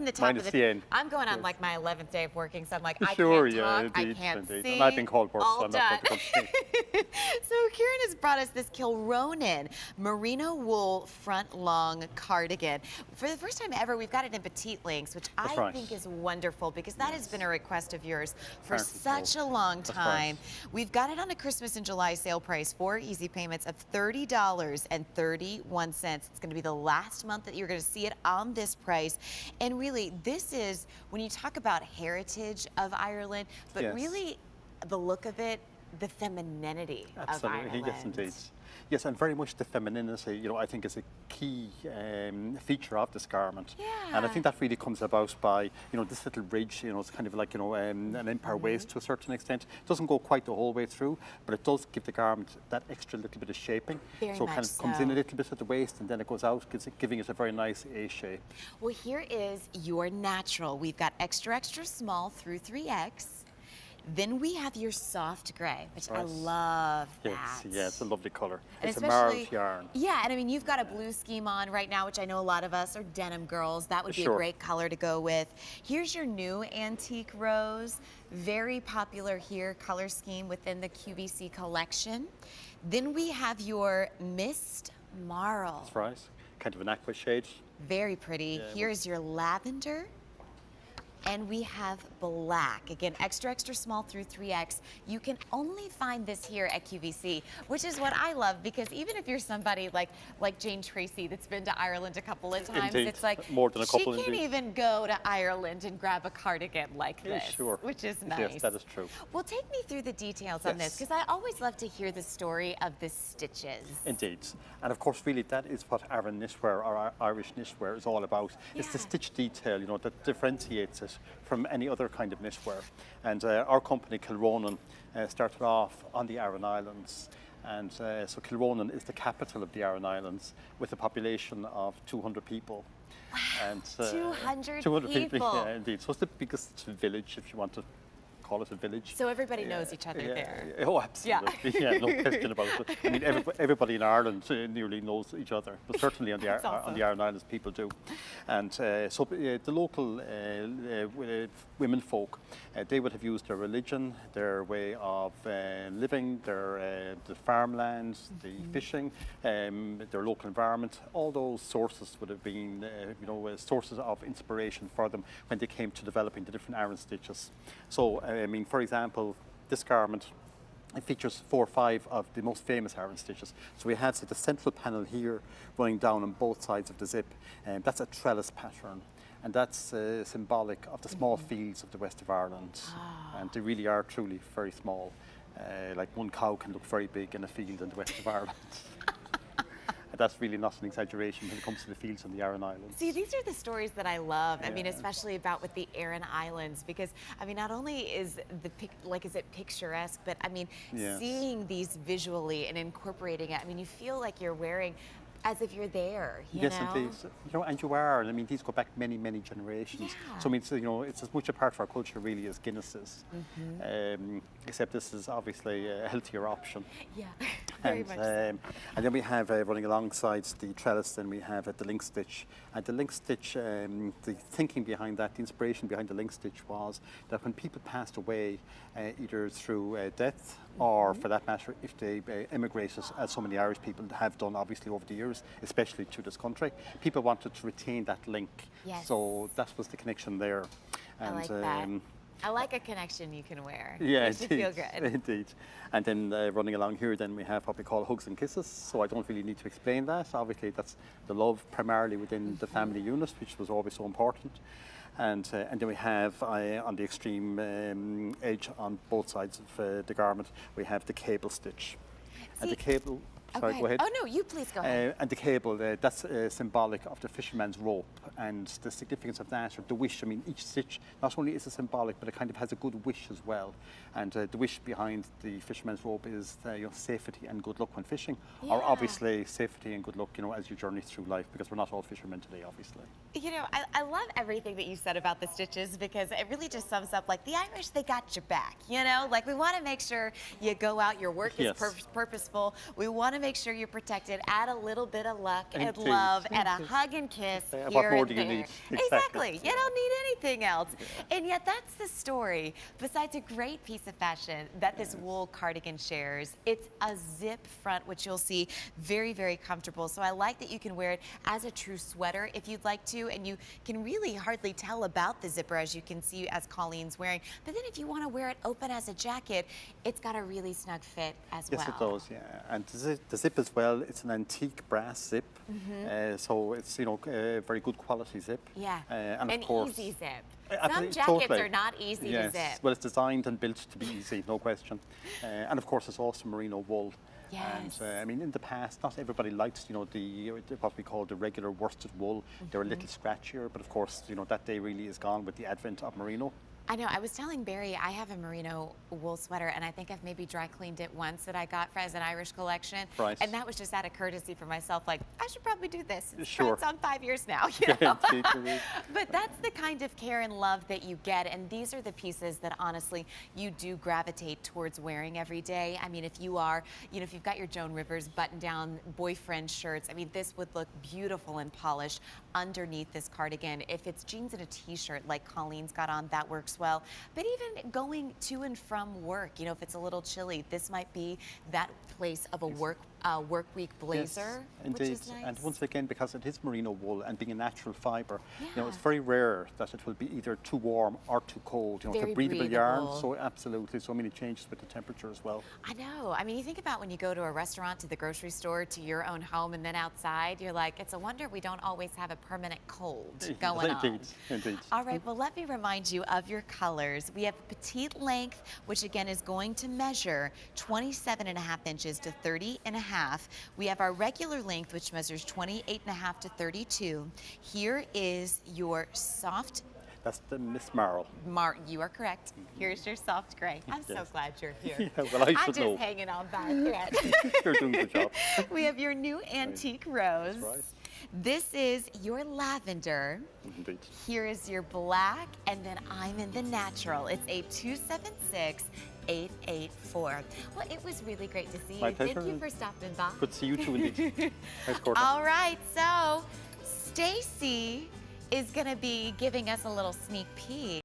the top minus of the end. I'm going on like my 11th day of working, so I'm like, I Sure, can't yeah, talk, indeed, I can't indeed. see. And I've been called worse, all so I'm done. not going to complain. So Kieran has brought us this Kilronan Merino wool front long cardigan. For the first time ever, we've got it in petite lengths, which That's I right. think is wonderful because that has been a request of yours for Apparently such so. a long That's time. right. We've got it on a Christmas and July sale price, 4 easy payments of $30.31. It's going to be the last month that you're going to see it on this price. And really, this is, when you talk about heritage of Ireland, but Yes. really the look of it, the femininity of Ireland. Yes, indeed. Yes, and very much the femininity, you know, I think is a key feature of this garment. Yeah. And I think that really comes about by, you know, this little ridge, you know, it's kind of like, you know, an empire waist to a certain extent. It doesn't go quite the whole way through, but it does give the garment that extra little bit of shaping. Very so it much kind of comes in a little bit at the waist and then it goes out, giving it a very nice A shape. Well, here is your natural. We've got extra, extra small through 3X. Then we have your soft gray, which I love that. Yes, yeah, it's a lovely colour. And it's a marvellous yarn. Yeah, and I mean, you've got a blue scheme on right now, which I know a lot of us are denim girls. That would be a great color to go with. Here's your new antique rose. Very popular here, color scheme within the QVC collection. Then we have your mist marl. That's right, kind of an aqua shade. Very pretty. Yeah, here's your lavender. And we have black. Again, extra, extra small through 3X. You can only find this here at QVC, which is what I love, because even if you're somebody like Jane Tracy that's been to Ireland a couple of times, Indeed. it's like, more than a couple, she can't even go to Ireland and grab a cardigan like this, which is nice. Yes, that is true. Well, take me through the details on this, because I always love to hear the story of the stitches. Indeed. And of course, really, that is what Aran knitwear or Irish knitwear is all about. It's the stitch detail, you know, that differentiates it from any other kind of knitwear. And our company, Kilronan, started off on the Aran Islands. And so Kilronan is the capital of the Aran Islands with a population of 200 people. Wow, and 200 people. Yeah, indeed. So it's the biggest village, if you want to call it a village. So everybody knows each other there. Oh, absolutely. Yeah, no question about it. I mean, everybody in Ireland nearly knows each other, but certainly on the Aran Islands, people do. And so the local women folk, they would have used their religion, their way of living, the farmlands, the fishing, their local environment. All those sources would have been, you know, sources of inspiration for them when they came to developing the different Aran stitches. So, I mean, for example, this garment, it features 4 or 5 of the most famous Aran stitches. So we have, say, the central panel here running down on both sides of the zip, and that's a trellis pattern. And that's symbolic of the small fields of the west of Ireland. And they really are truly very small. Like one cow can look very big in a field in the west of Ireland. That's really not an exaggeration when it comes to the fields on the Aran Islands. See, these are the stories that I love. I mean, especially about with the Aran Islands, because I mean, not only is is it picturesque, but I mean, seeing these visually and incorporating it. I mean, you feel like you're wearing as if you're there, you know? Indeed. You know, and you are. And I mean, these go back many, many generations. So I mean, you know, it's as much a part of our culture really as Guinness is. Except this is obviously a healthier option. Yeah, very much so. And then we have running alongside the trellis, then we have the link stitch. And the link stitch, the thinking behind that, the inspiration behind the link stitch was that when people passed away, either through death or for that matter, if they emigrated, as so many Irish people have done obviously over the years, especially to this country, people wanted to retain that link. So that was the connection there. And, I like that. I like a connection you can wear. Yeah, makes you feel good. Indeed. And then running along here, then we have what we call hugs and kisses. So I don't really need to explain that. Obviously, that's the love primarily within the family unit, which was always so important. And then we have on the extreme edge on both sides of the garment, we have the cable stitch. And the cable. Sorry, go ahead. Oh, no, you please go ahead. And the cable, that's symbolic of the fisherman's rope, and the significance of that, or the wish. I mean, each stitch not only is it symbolic, but it kind of has a good wish as well. And the wish behind the fisherman's rope is you know, safety and good luck when fishing, or obviously safety and good luck, you know, as you journey through life, because we're not all fishermen today, obviously. You know, I love everything that you said about the stitches, because it really just sums up, like, the Irish, they got your back, you know? Like, we want to make sure you go out, your work is purposeful. We want to make sure you're protected. Add a little bit of luck and Indeed. love and a hug and kiss What here more and do you there. need? Exactly. You don't need anything else. And yet that's the story. Besides a great piece of fashion that this wool cardigan shares, it's a zip front, which you'll see very, very comfortable. So I like that you can wear it as a true sweater if you'd like to, and you can really hardly tell about the zipper, as you can see as Colleen's wearing. But then if you want to wear it open as a jacket, it's got a really snug fit as well. Yes, it does, yeah. And the zip as well, it's an antique brass zip. So it's, you know, a very good quality zip. Yeah, and an of course, easy zip. Some absolutely, jackets totally. are not easy to zip. Well, it's designed and built to be easy, no question. And of course, it's also merino wool. Yes. And I mean, in the past, not everybody liked, you know, what we call the regular worsted wool. They're a little scratchier, but of course, you know, that day really is gone with the advent of merino. I know. I was telling Barry I have a merino wool sweater, and I think I've maybe dry cleaned it once that I got as an Irish collection. Right. And that was just out of courtesy for myself. Like, I should probably do this. Sure. It's on 5 years now. You know? Indeed. But that's the kind of care and love that you get, and these are the pieces that honestly you do gravitate towards wearing every day. I mean, if you are, you know, if you've got your Joan Rivers button-down boyfriend shirts, I mean, this would look beautiful and polished underneath this cardigan. If it's jeans and a t-shirt like Colleen's got on, that works well. But even going to and from work, you know, if it's a little chilly, this might be that place of a work week blazer, yes, indeed. Which is nice. And once again, because it is merino wool and being a natural fibre, Yeah. you know, it's very rare that it will be either too warm or too cold. You know, Very it's a breathable yarn, breathable. so absolutely. So many changes with the temperature as well. I know. I mean, you think about when you go to a restaurant, to the grocery store, to your own home, and then outside, you're like, it's a wonder we don't always have a permanent cold going on. Indeed, indeed. All right, well, let me remind you of your colors. We have petite length, which again is going to measure 27.5 inches to 30.5. We have our regular length, which measures 28.5 to 32. Here is your soft That's the Miss Marl. you are correct. Here's your soft gray. I'm so Yes. glad you're here. Yeah, well, I I'm should just know. hanging on by a thread. You're doing a good job. We have your new antique rose. That's right. This is your lavender. Indeed. Here is your black, and then I'm in the natural. It's a 276-884. Well, it was really great to see you. My pleasure. Thank you for stopping by. Good to see you too, indeed. Nice quarter. All right, so Stacy is going to be giving us a little sneak peek.